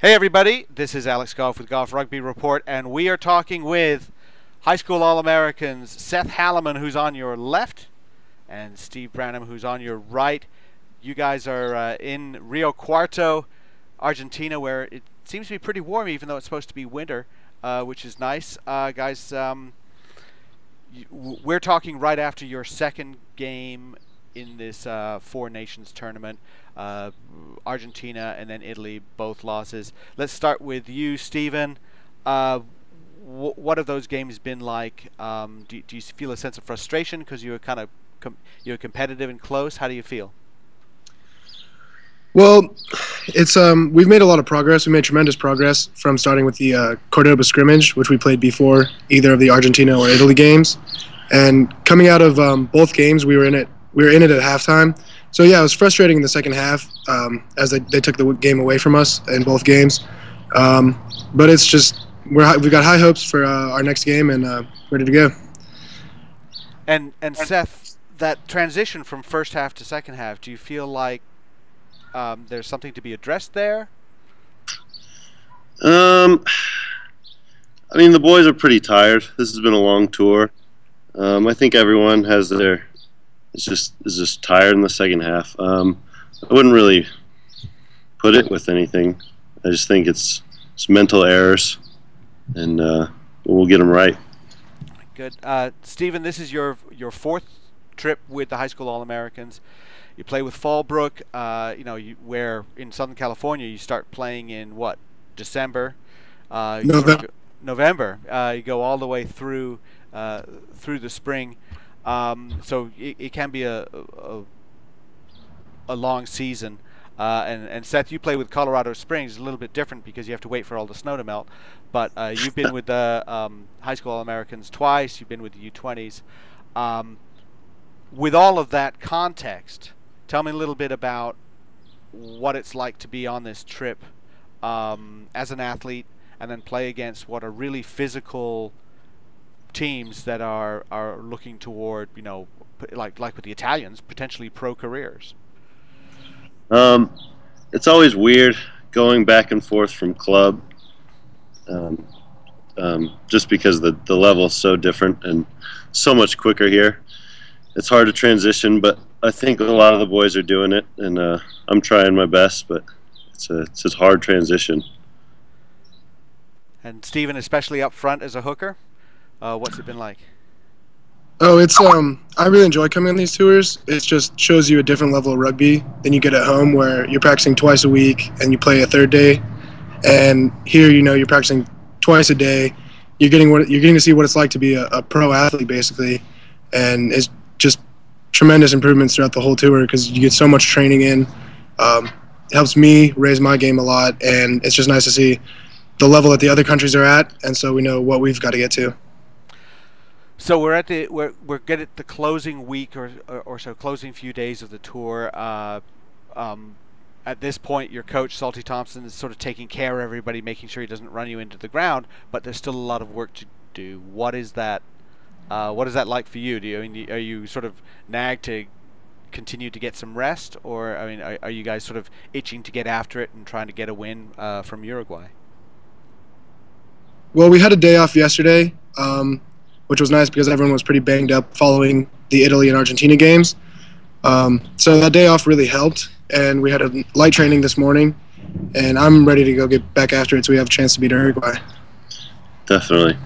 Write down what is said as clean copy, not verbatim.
Hey everybody, this is Alex Goff with Goff Rugby Report, and we are talking with high school All-Americans Seth Halliman, who's on your left, and Steve Branham, who's on your right. You guys are in Rio Cuarto, Argentina, where it seems to be pretty warm, even though it's supposed to be winter, which is nice. Guys, we're talking right after your second game in this Four Nations tournament. Argentina and then Italy, both losses. Let's start with you, Stephen. What have those games been like? Do you feel a sense of frustration because you were kind of you're competitive and close? How do you feel? Well, it's we've made a lot of progress. We made tremendous progress from starting with the Cordoba scrimmage, which we played before either of the Argentina or Italy games, and coming out of both games, we were in it. We were in it at halftime. So yeah, it was frustrating in the second half as they took the game away from us in both games. But it's just we've got high hopes for our next game and ready to go. And Seth, that transition from first half to second half, do you feel like there's something to be addressed there? I mean, the boys are pretty tired. This has been a long tour. I think everyone has is just tired in the second half. I wouldn't really put it with anything. I just think it's mental errors, and we'll get them right. Good. Stephen, this is your fourth trip with the high school All-Americans. You play with Fallbrook, where in Southern California you start playing in what, December? November. You go all the way through the spring. So it can be a long season. And Seth, you play with Colorado Springs. It's a little bit different because you have to wait for all the snow to melt. But you've been with the high school All-Americans twice. You've been with the U20s. With all of that context, tell me a little bit about what it's like to be on this trip as an athlete and then play against what are really physical teams that are looking toward, like with the Italians, potentially pro careers. It's always weird going back and forth from club, just because the level is so different and so much quicker here. It's hard to transition, but I think a lot of the boys are doing it, and I'm trying my best, but it's a hard transition. And Stephen, especially up front as a hooker, what's it been like? Oh, it's I really enjoy coming on these tours. It just shows you a different level of rugby than you get at home, where you're practicing twice a week and you play a third day. And here, you're practicing twice a day. You're getting to see what it's like to be a pro athlete, basically, and it's just tremendous improvements throughout the whole tour because you get so much training in. It helps me raise my game a lot, and it's just nice to see the level that the other countries are at, and so we know what we've got to get to. So we're at the closing week or so, closing few days of the tour. At this point, your coach Salty Thompson is sort of taking care of everybody, making sure he doesn't run you into the ground. But there's still a lot of work to do. What is that? What is that like for you? Are you sort of nagged to continue to get some rest, or are you guys sort of itching to get after it and trying to get a win from Uruguay? Well, we had a day off yesterday, which was nice because everyone was pretty banged up following the Italy and Argentina games. So that day off really helped, and we had a light training this morning, and I'm ready to go get back after it so we have a chance to beat Uruguay. Definitely.